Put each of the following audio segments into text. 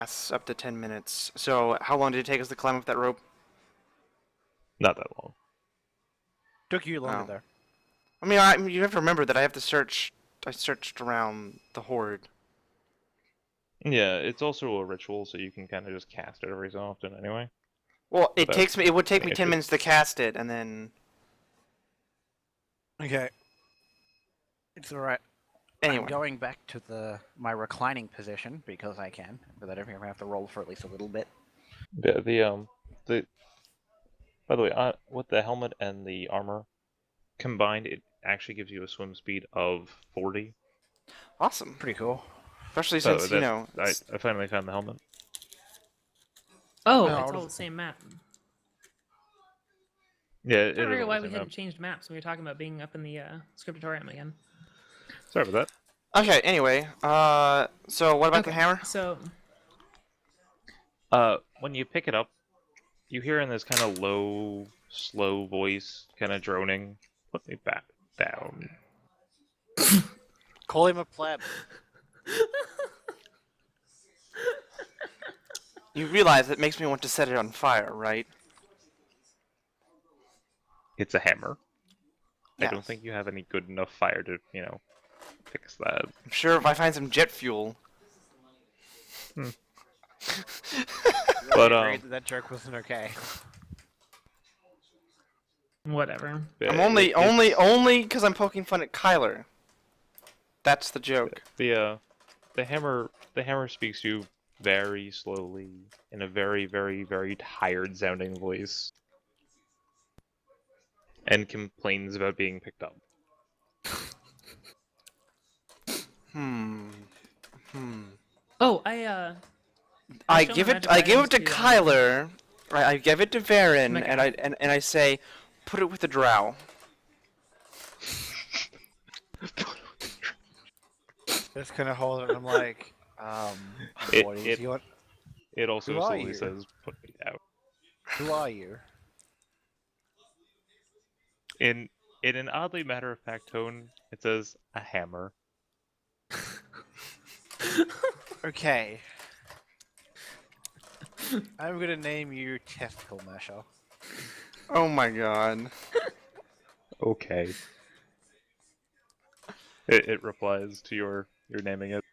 That's up to 10 minutes. So, how long did it take us to climb up that rope? Not that long. Took you longer Oh. there. I mean, you have to remember that I have to search. I searched around the horde. Yeah, it's also a ritual, so you can kind of just cast it every so often anyway. Well, it would take any me 10 issue. minutes to cast it, and then Okay. It's alright. anyway. I'm going back to my reclining position because I can, but I don't think I'm gonna have to roll for at least a little bit. Yeah, by the way, with the helmet and the armor combined, it actually gives you a swim speed of 40. Awesome. Pretty cool. Especially So since, you know... I finally found the helmet. Oh, Oh, it's what all is the same map. Yeah, I it don't is know why all we the same hadn't map. changed maps when we were talking about being up in the scriptatorium again. Sorry about Okay, anyway. So what about the hammer? So, that. When you pick it up, you hear in this kind of low, slow voice, kind of droning, "Put me back down." Call him a pleb. You realize it makes me want to set it on fire, right? It's a hammer. I Yes. don't think you have any good enough fire to, fix that. I'm sure if I find some jet fuel... But, that joke wasn't okay. whatever. I'm only because I'm poking fun at Kyler. That's the joke. The hammer speaks to you very slowly in a very, very, very tired sounding voice, and complains about being picked up. Oh, I shown give the it magic to items Kyler. Right, I give it to Varen, Mega. and I say, put it with the drow. Just kind of hold it and I'm like, what is your... It also Who are slowly you? says, "Put me down." Who are you? In an oddly matter-of-fact tone, it says, "A hammer." Okay. I'm gonna name you Testicle Masher. Oh my god. Okay. It replies to your naming it.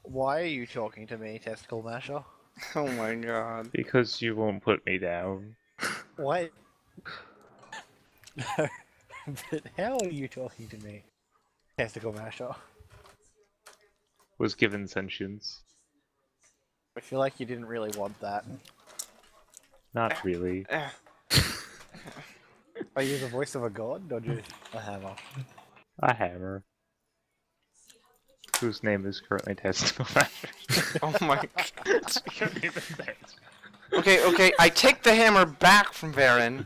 Why are you talking to me, Testicle Masher? Oh my god. Because you won't put me down. What? But how are you talking to me, Testicle Masher? Was given sentience. I feel like you didn't really want that. Not really. Are you the voice of a god or just a hammer? A hammer. Whose name is currently Testicle Masher. Oh my god. I couldn't even say it. Okay, I take the hammer back from Varen.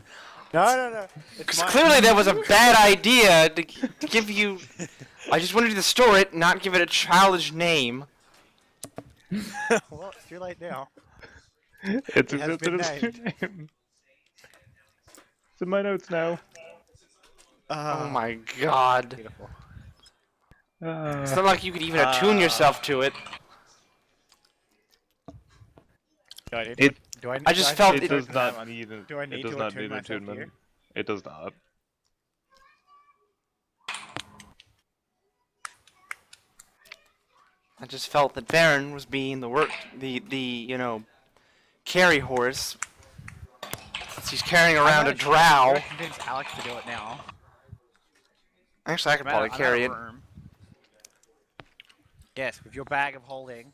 No. Because clearly that was a bad idea to give you... I just wanted to store it, not give it a childish name. Well, it's too late now. It's It has accepted been as your name. It's in my notes now. Oh my god. Beautiful. It's not like you could even attune yourself to it. I just felt It does not need. Do I need It does to not attune need myself to attunement. you? It does not. I just felt that Varen was being carry horse. Since he's carrying around a drow. I'm gonna convince Alex to do it now. Actually, I could probably carry it. Room. Yes, with your bag of holding.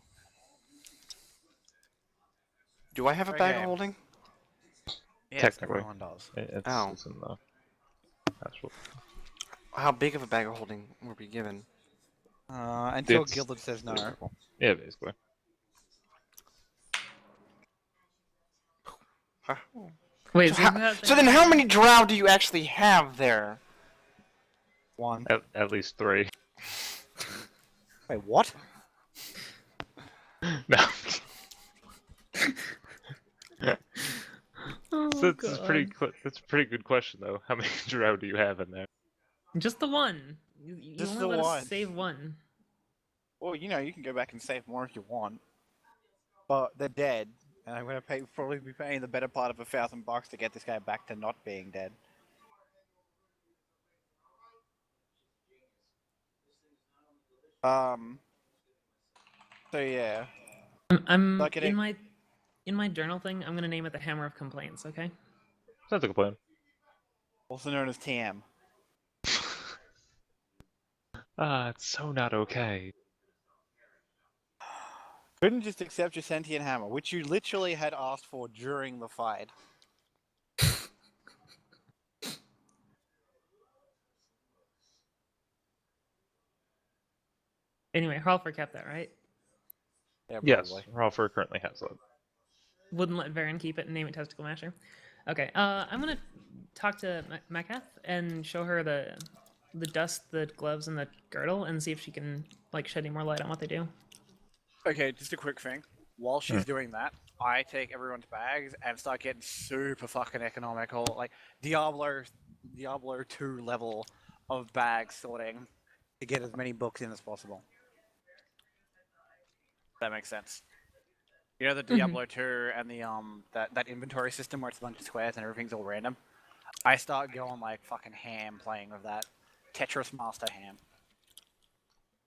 Do I have a bag of Okay. holding? Yes, Technically. everyone does. Oh. It's in the actual. How big of a bag of holding were we given? Until It's- Gilded says no. Yeah, basically. Wait, So then how many drow do you actually have there? One. At least 3. Wait, what? No. Oh, So that's God. that's a pretty good question though. How many drow do you have in there? Just the one. You Just only the let us one. save one. Well, you know, you can go back and save more if you want. But they're dead, and I'm gonna probably be paying the better part of $1,000 to get this guy back to not being dead. Um. So yeah, I'm like in my journal thing. I'm gonna name it the Hammer of Complaints. Okay. Sounds like a plan. also known as TM. Ah, it's so not okay. Couldn't just accept your sentient hammer, which you literally had asked for during the fight. Anyway, Halford kept that, right? Yeah, Yes, probably. Ralpher currently has that. Wouldn't let Varen keep it and name it Testicle Masher. Okay, I'm gonna talk to Makath and show her the dust, the gloves, and the girdle, and see if she can like shed any more light on what they do. Okay, just a quick thing. While she's doing that, I take everyone's bags and start getting super fucking economical, like Diablo 2 level of bag sorting to get as many books in as possible. That makes sense. You know the Diablo 2 and the that inventory system where it's a bunch of squares and everything's all random? I start going like fucking ham playing with that. Tetris Master ham.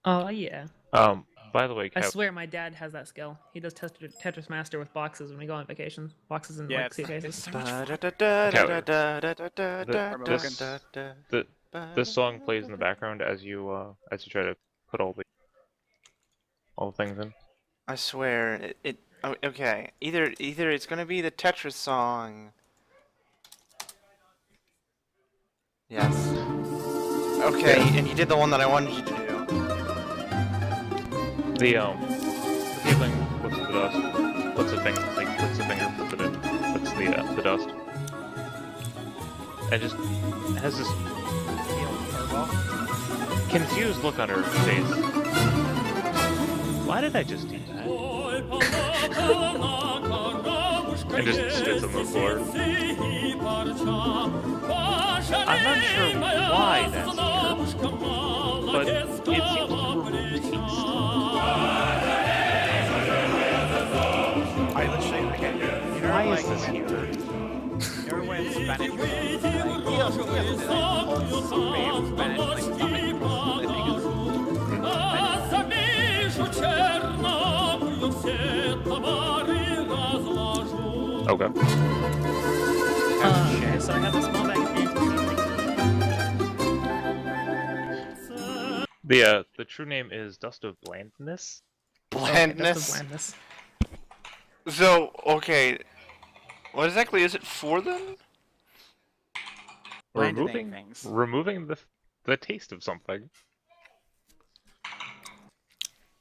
Oh yeah. By the way, I Kev, swear my dad has that skill. He does Tetris Master with boxes when we go on vacation. Boxes and Yeah, like it's suitcases. so much fun. this song plays in the background as you try to put all the things in. I swear, oh, okay. Either it's gonna be the Tetris song. Yes. Okay, Yeah. and you did the one that I wanted you to do. The feeling looks at the dust, puts a finger, licks the finger, puts it in, puts the dust, and just has this confused look on her face. Why did I just do that? And just spits on the floor. I'm not sure why that's here, but it seems to remove taste. I literally, okay, you know, Why like, is this here? you know when Spanish was like, Dios mío, like, Spanish, like, stomach Okay. Okay, so I have a small bag of anti-seed. The true name is Dust of Blandness. Blandness. Blandness. So, okay. What exactly is it for then? Blandening things. Removing the taste of something.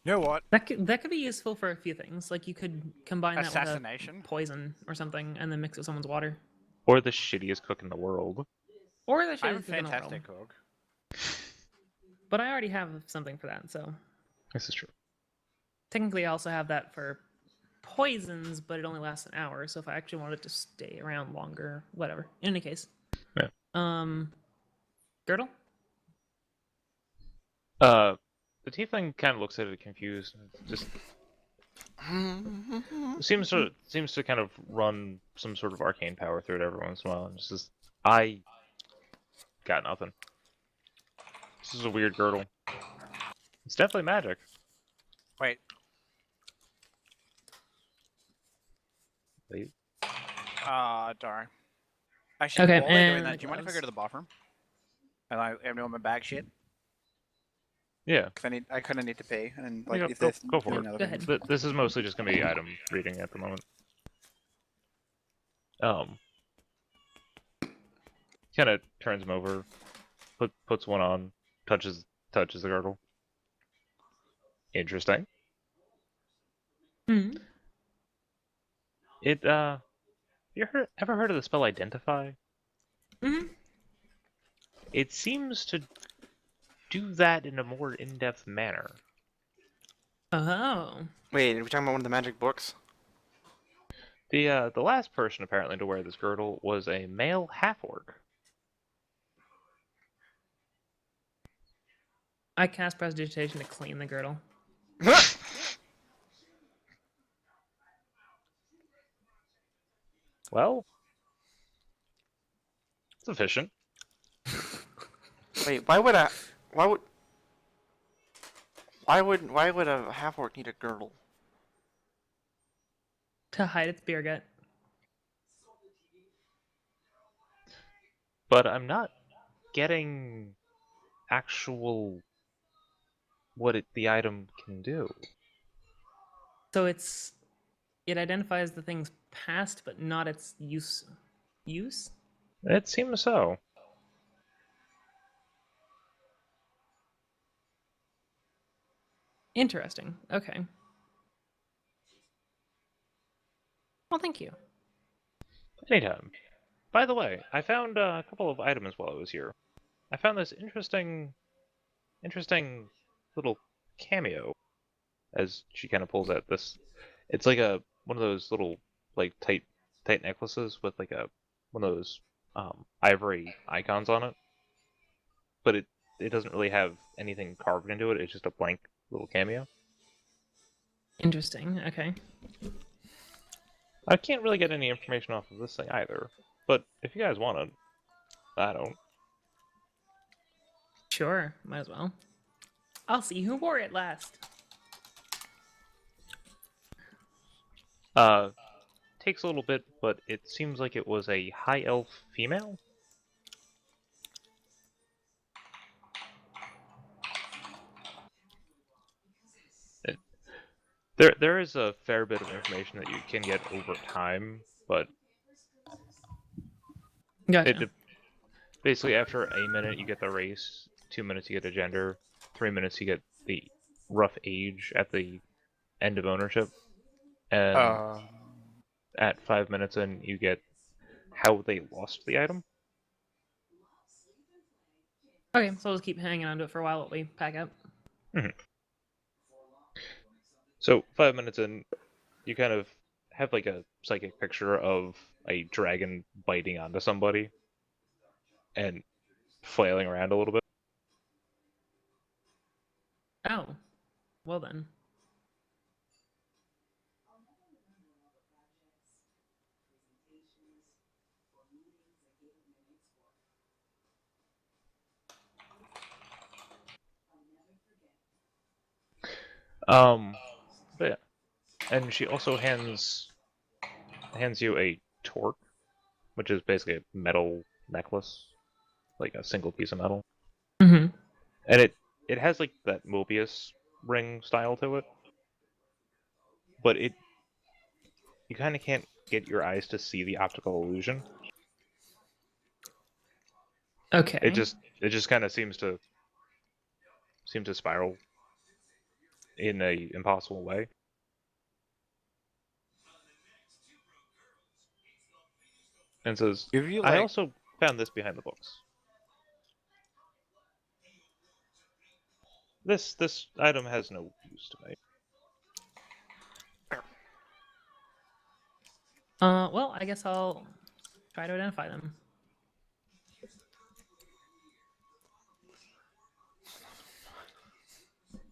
You know what? That could be useful for a few things. Like you could combine that with Assassination. a poison or something, and then mix it with someone's water. Or the shittiest cook in the world. Or the shit I'm a is cooking the world. fantastic cook. But I already have something for that, so This is true. technically I also have that for poisons, but it only lasts an hour. So if I actually wanted to stay around longer, whatever. In any case. Yeah. Girdle? The tiefling kind of looks at it confused. Just seems to kind of run some sort of arcane power through it every once in a while, and just says, "I got nothing. This is a weird girdle. It's definitely magic." Wait. Wait. Darn. Actually, Okay, while they're doing and that, do you mind if I go to the bathroom? And I'm doing my bag shit? Yeah. Because I kind of need to pee, and like, Yeah, if go- there's go for any it. other Go things- ahead. This is mostly just gonna be item reading at the moment. Kind of turns him over, puts one on, touches the girdle. Interesting. Hmm. It ever heard of the spell Identify? Mm-hmm. It seems to do that in a more in-depth manner. Oh. Wait, are we talking about one of the magic books? The last person apparently to wear this girdle was a male half-orc. I cast prestidigitation to clean the girdle. Well, it's efficient. Wait, why would a half orc need a girdle? To hide its beer gut. But I'm not getting actual what the item can do. So it identifies the thing's past, but not its use. Use? It seems so. Interesting. Okay. Well, thank you. Anytime. By the way, I found a couple of items while I was here. I found this interesting little cameo as she kind of pulls out this. It's like one of those little like tight necklaces with like one of those ivory icons on it, but it doesn't really have anything carved into it. It's just a blank little cameo. Interesting. Okay. I can't really get any information off of this thing either, but if you guys want it, I don't. Sure. Might as well. I'll see who wore it last. Takes a little bit, but it seems like it was a high elf female. There is a fair bit of information that you can get over time, but Gotcha. basically after a minute you get the race, 2 minutes you get a gender, 3 minutes you get the rough age at the end of ownership, and at 5 minutes in you get how they lost the item. Okay, so we'll just keep hanging on to it for a while while we pack up. So 5 minutes in, you kind of have like a psychic picture of a dragon biting onto somebody and flailing around a little bit. Oh. Well then. But yeah. And she also hands you a torque, which is basically a metal necklace, like a single piece of metal. Mm-hmm. And it has like that Mobius ring style to it, but you kind of can't get your eyes to see the optical illusion. Okay. It just kind of seems to spiral in a impossible way. And says, If you I like, also found this behind the books. This item has no use to me. Well, I guess I'll try to identify them.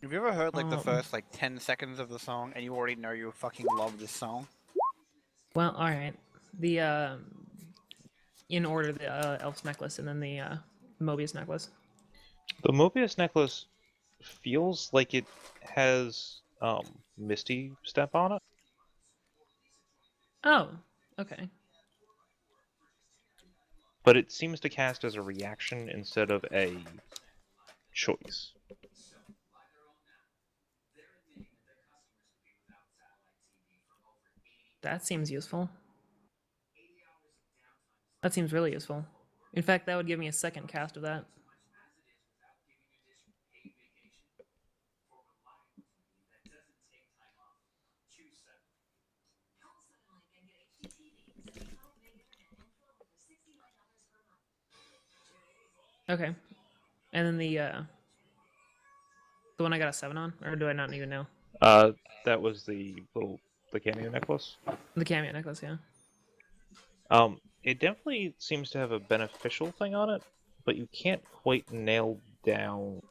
Have you ever heard like the Um, first like 10 seconds of the song and you already know you fucking love this song? Well, all right. The in order, the elf's necklace and then the Mobius necklace. The Mobius necklace feels like it has Misty Step on it. Oh, okay. But it seems to cast as a reaction instead of a choice. That seems useful. That seems really useful. In fact, that would give me a second cast of that. Okay. And then the one I got a 7 on? Or do I not even know? That was the cameo necklace. The cameo necklace, yeah. It definitely seems to have a beneficial thing on it, but you can't quite nail down